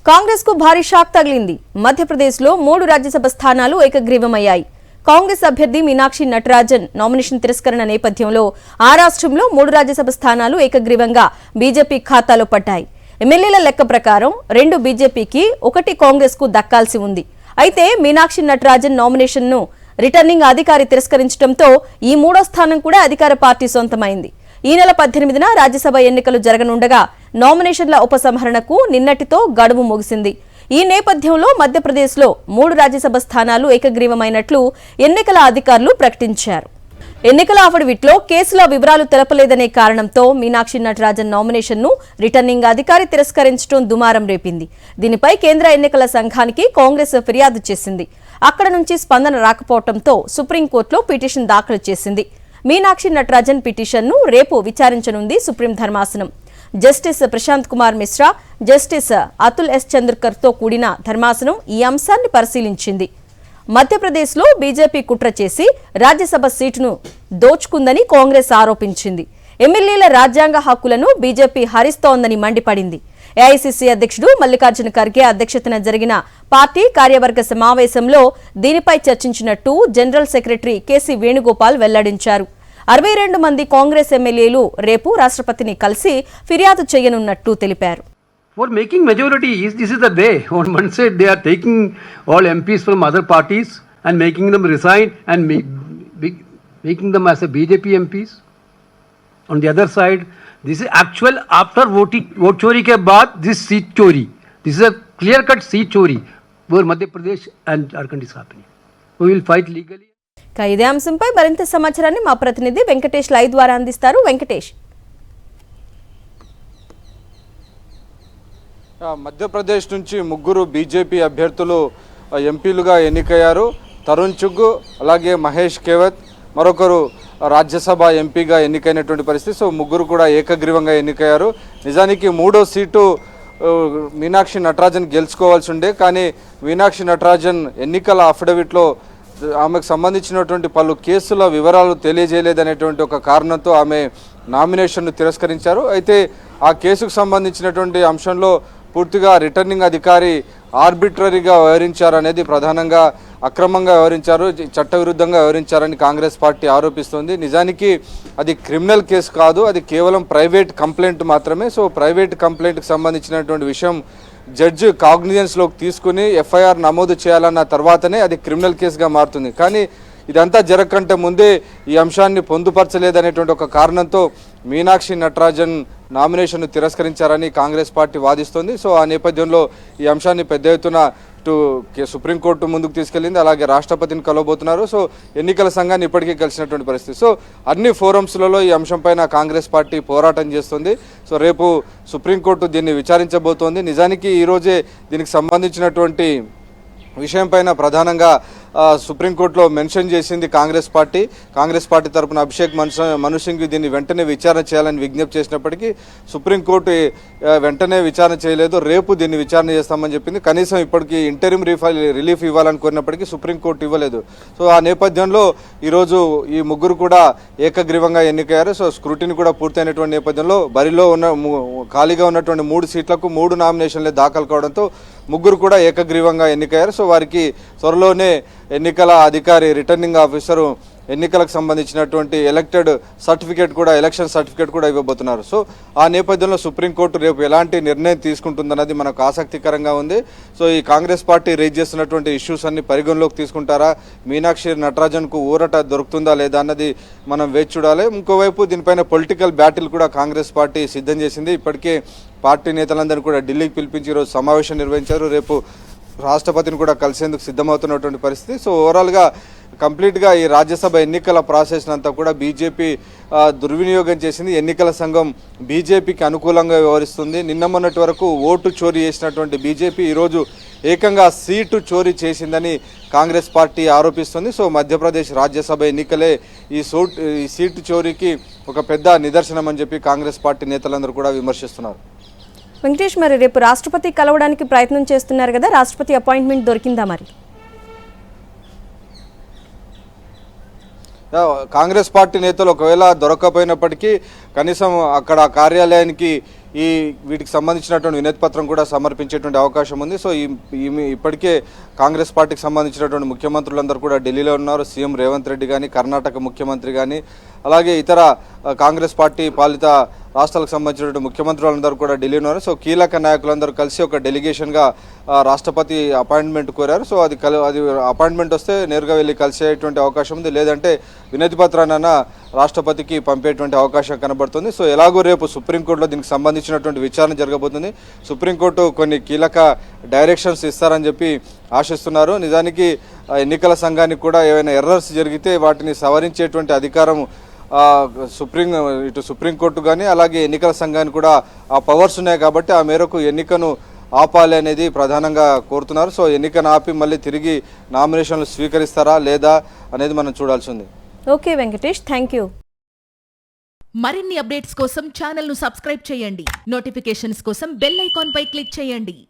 కాంగ్రెస్ కు భారీ షాక్ తగిలింది. మధ్యప్రదేశ్లో 3 రాజ్యసభ స్థానాలు ఏకగ్రీవమయ్యాయి. కాంగ్రెస్ అభ్యర్థి మీనాక్షి నటరాజన్ నామినేషన్ తిరస్కరణ నేపథ్యంలో ఆ రాష్ట్రంలో 3 రాజ్యసభ స్థానాలు ఏకగ్రీవంగా బీజేపీ ఖాతాలో పడ్డాయి. ఎమ్మెల్యేల లెక్క ప్రకారం 2 బీజేపీకి 1 కాంగ్రెస్ కు దక్కాల్సి ఉంది. అయితే మీనాక్షి నటరాజన్ నామినేషన్ ను రిటర్నింగ్ అధికారి తిరస్కరించడంతో ఈ 3వ స్థానం కూడా అధికార పార్టీ సొంతమైంది. ఈ నెల 18న రాజ్యసభ ఎన్నికలు జరగనుండగా నామినేషన్ల ఉపసంహరణకు నిన్నటితో గడువు ముగిసింది. ఈ నేపథ్యంలో మధ్యప్రదేశ్లో 3 రాజ్యసభ స్థానాలు ఏకగ్రీవమైనట్లు ఎన్నికల అధికారులు ప్రకటించారు. ఎన్నికల అఫిడవిట్లో కేసుల వివరాలు తెలపలేదనే కారణంతో మీనాక్షి నటరాజన్ నామినేషన్ ను రిటర్నింగ్ అధికారి తిరస్కరించడం దుమారం రేపింది. దీనిపై కేంద్ర ఎన్నికల సంఘానికి కాంగ్రెస్ ఫిర్యాదు చేసింది. అక్కడ నుంచి స్పందన రాకపోవడంతో సుప్రీంకోర్టులో పిటిషన్ దాఖలు చేసింది. మీనాక్షి నటరాజన్ పిటిషన్ ను రేపు విచారించనుంది సుప్రీం ధర్మాసనం. Justice Prashant Kumar Mishra, justice Atul S Chandrakar తో కూడిన ధర్మాసనం ఈ అంశాన్ని పరిశీలించింది. మధ్యప్రదేశ్లో బీజేపీ కుట్ర చేసి రాజ్యసభ సీటును దోచుకుందని కాంగ్రెస్ ఆరోపించింది. ఎమ్మెల్యేల రాజ్యాంగ హక్కులను బీజేపీ హరిస్తోందని మండిపడింది. ఏఐసీసీ అధ్యక్షుడు మల్లికార్జున ఖర్గే అధ్యక్షతన జరిగిన పార్టీ కార్యవర్గ సమావేశంలో దీనిపై చర్చించినట్టు జనరల్ సెక్రటరీ కేసీ వేణుగోపాల్ వెల్లడించారు. 62 మంది కాంగ్రెస్ ఎమ్మెల్యేలు రేపు రాష్ట్రపతిని కలిసి ఫిర్యాదు చేయనున్నట్టు తెలిపారు. For making majority, this is the way. On one side, they are taking all MPs from other parties and making them resign and making them as a BJP MPs. On the other side, this is actual after vote chori ke baad, this seat chori. This is a clear-cut seat chori where Madhya Pradesh and Jharkhand is happening. We will fight legally. ఇదే అంశంపై మరింత సమాచారాన్ని మా ప్రతినిధి Venkatesh live ద్వారా అందిస్తారు. వెంకటేష్, మధ్యప్రదేశ్ నుంచి 3 BJP అభ్యర్థులు ఎంపీలుగా ఎన్నికయ్యారు. తరుణ్ చుగ్, అలాగే మహేష్ కేవత్, మరొకరు రాజ్యసభ ఎంపీగా ఎన్నికైనటువంటి పరిస్థితి. సో 3 కూడా ఏకగ్రీవంగా ఎన్నికయ్యారు. నిజానికి 3వ సీటు మీనాక్షి నటరాజన్ గెలుచుకోవాల్సి ఉండే, కానీ మీనాక్షి నటరాజన్ ఎన్నికల అఫిడవిట్లో ఆమెకు సంబంధించినటువంటి పలు కేసుల వివరాలు తెలియజేయలేదనేటువంటి ఒక కారణంతో ఆమె నామినేషన్ను తిరస్కరించారు. అయితే ఆ కేసుకు సంబంధించినటువంటి అంశంలో పూర్తిగా రిటర్నింగ్ అధికారి ఆర్బిట్రరీగా వ్యవహరించారనేది ప్రధానంగా అక్రమంగా వ్యవహరించారు, చట్టవిరుద్ధంగా వ్యవహరించారని కాంగ్రెస్ పార్టీ ఆరోపిస్తుంది. నిజానికి అది క్రిమినల్ కేసు కాదు, అది కేవలం ప్రైవేట్ కంప్లైంట్ మాత్రమే. సో ప్రైవేట్ కంప్లైంట్కి సంబంధించినటువంటి విషయం జడ్జి కాగ్నిజెన్స్లోకి తీసుకుని ఎఫ్ఐఆర్ నమోదు చేయాలన్న తర్వాతనే అది క్రిమినల్ కేసుగా మారుతుంది. కానీ ఇదంతా జరగకంటే ముందే ఈ అంశాన్ని పొందుపరచలేదనేటువంటి ఒక కారణంతో మీనాక్షి నటరాజన్ నామినేషన్ను తిరస్కరించారని కాంగ్రెస్ పార్టీ వాదిస్తోంది. సో ఆ నేపథ్యంలో ఈ అంశాన్ని పెద్ద ఎత్తున సుప్రీంకోర్టు ముందుకు తీసుకెళ్లింది. అలాగే రాష్ట్రపతిని కలవబోతున్నారు. సో ఎన్నికల సంఘాన్ని ఇప్పటికీ కలిసినటువంటి పరిస్థితి. సో అన్ని ఫోరమ్స్లలో ఈ అంశంపైన కాంగ్రెస్ పార్టీ పోరాటం చేస్తుంది. సో రేపు సుప్రీంకోర్టు దీన్ని విచారించబోతోంది. నిజానికి ఈరోజే దీనికి సంబంధించినటువంటి విషయంపైన ప్రధానంగా సుప్రీంకోర్టులో మెన్షన్ చేసింది కాంగ్రెస్ పార్టీ తరపున అభిషేక్ మను సింఘ్వి దీన్ని వెంటనే విచారణ చేయాలని విజ్ఞప్తి చేసినప్పటికీ సుప్రీంకోర్టు వెంటనే విచారణ చేయలేదు. రేపు దీన్ని విచారణ చేస్తామని చెప్పింది. కనీసం ఇప్పటికీ ఇంటరిమ్ రిలీఫ్ ఇవ్వాలని కోరినప్పటికీ సుప్రీంకోర్టు ఇవ్వలేదు. సో ఆ నేపథ్యంలో ఈరోజు ఈ 3 కూడా ఏకగ్రీవంగా ఎన్నికయ్యారు. సో స్క్రూటినీ కూడా పూర్తయినటువంటి నేపథ్యంలో బరిలో ఉన్న ఖాళీగా ఉన్నటువంటి 3 సీట్లకు 3 నామినేషన్లే దాఖలు కావడంతో 3 కూడా ఏకగ్రీవంగా ఎన్నికయ్యారు. సో వారికి త్వరలోనే ఎన్నికల అధికారి రిటర్నింగ్ ఆఫీసరు ఎన్నికలకు సంబంధించినటువంటి ఎలక్షన్ సర్టిఫికేట్ కూడా ఇవ్వబోతున్నారు. సో ఆ నేపథ్యంలో సుప్రీంకోర్టు రేపు ఎలాంటి నిర్ణయం తీసుకుంటుందన్నది మనకు ఆసక్తికరంగా ఉంది. సో ఈ కాంగ్రెస్ పార్టీ రేజ్ చేస్తున్నటువంటి ఇష్యూస్ అన్ని పరిగణలోకి తీసుకుంటారా, మీనాక్షి నటరాజన్కు ఊరట దొరుకుతుందా లేదా అన్నది మనం వేచి చూడాలి. ఇంకోవైపు దీనిపైన పొలిటికల్ బ్యాటిల్ కూడా కాంగ్రెస్ పార్టీ సిద్ధం చేసింది. ఇప్పటికే పార్టీ నేతలందరినీ కూడా ఢిల్లీకి పిలిపించి ఈరోజు సమావేశం నిర్వహించారు. రేపు రాష్ట్రపతిని కూడా కలిసేందుకు సిద్ధమవుతున్నటువంటి పరిస్థితి. సో ఓవరాల్గా కంప్లీట్గా ఈ రాజ్యసభ ఎన్నికల ప్రాసెస్ అంతా కూడా బీజేపీ దుర్వినియోగం చేసింది. ఎన్నికల సంఘం బీజేపీకి అనుకూలంగా వ్యవహరిస్తుంది. నిన్న మొన్నటి వరకు ఓటు చోరీ చేసినటువంటి బీజేపీ ఈరోజు ఏకంగా సీటు చోరీ చేసిందని కాంగ్రెస్ పార్టీ ఆరోపిస్తుంది. సో మధ్యప్రదేశ్ రాజ్యసభ ఎన్నికలే ఈ సీటు చోరీకి ఒక పెద్ద నిదర్శనం అని చెప్పి కాంగ్రెస్ పార్టీ నేతలందరూ కూడా విమర్శిస్తున్నారు. వెంకటేష్, మరి రేపు రాష్ట్రపతి కలవడానికి ప్రయత్నం చేస్తున్నారు కదా, రాష్ట్రపతి అపాయింట్మెంట్ దొరికిందా? మరి కాంగ్రెస్ పార్టీ నేతలు ఒకవేళ దొరకకపోయినప్పటికీ కనీసం అక్కడ కార్యాలయానికి వీటికి సంబంధించినటువంటి వినతి పత్రం కూడా సమర్పించేటువంటి అవకాశం ఉంది. సో ఇప్పటికే కాంగ్రెస్ పార్టీకి సంబంధించినటువంటి ముఖ్యమంత్రులందరూ కూడా ఢిల్లీలో ఉన్నారు. సీఎం రేవంత్ రెడ్డి కానీ, కర్ణాటక ముఖ్యమంత్రి కానీ, అలాగే ఇతర కాంగ్రెస్ పార్టీ పాలిత రాష్ట్రాలకు సంబంధించినటువంటి ముఖ్యమంత్రులందరూ కూడా ఢిల్లీ ఉన్నారు. సో కీలక నాయకులందరూ కలిసి ఒక డెలిగేషన్గా రాష్ట్రపతి అపాయింట్మెంట్ కోరారు. సో అది అపాయింట్మెంట్ వస్తే నేరుగా వెళ్ళి కలిసేటువంటి అవకాశం ఉంది, లేదంటే వినతి పత్రాన్ని రాష్ట్రపతికి పంపేటువంటి అవకాశం కనబడుతుంది. సో ఎలాగో రేపు సుప్రీంకోర్టులో దీనికి సంబంధించినటువంటి విచారణ జరగబోతుంది. సుప్రీంకోర్టు కొన్ని కీలక డైరెక్షన్స్ ఇస్తారని చెప్పి ఆశిస్తున్నారు. నిజానికి ఎన్నికల సంఘానికి కూడా ఏవైనా ఎర్రర్స్ జరిగితే వాటిని సవరించేటువంటి అధికారం సుప్రీంకోర్టు కానీ అలాగే ఎన్నికల సంఘానికి కూడా ఆ పవర్స్ ఉన్నాయి. కాబట్టి ఆ మేరకు ఎన్నికను ఆపాలి అనేది ప్రధానంగా కోరుతున్నారు. సో ఎన్నికను ఆపి మళ్ళీ తిరిగి నామినేషన్లు స్వీకరిస్తారా లేదా అనేది మనం చూడాల్సి ఉంది. Okay Venkatesh, thank you. మరిన్ని అప్డేట్స్ కోసం ఛానల్ను సబ్స్క్రైబ్ చేయండి. నోటిఫికేషన్స్ కోసం బెల్ ఐకాన్ పై క్లిక్ చేయండి.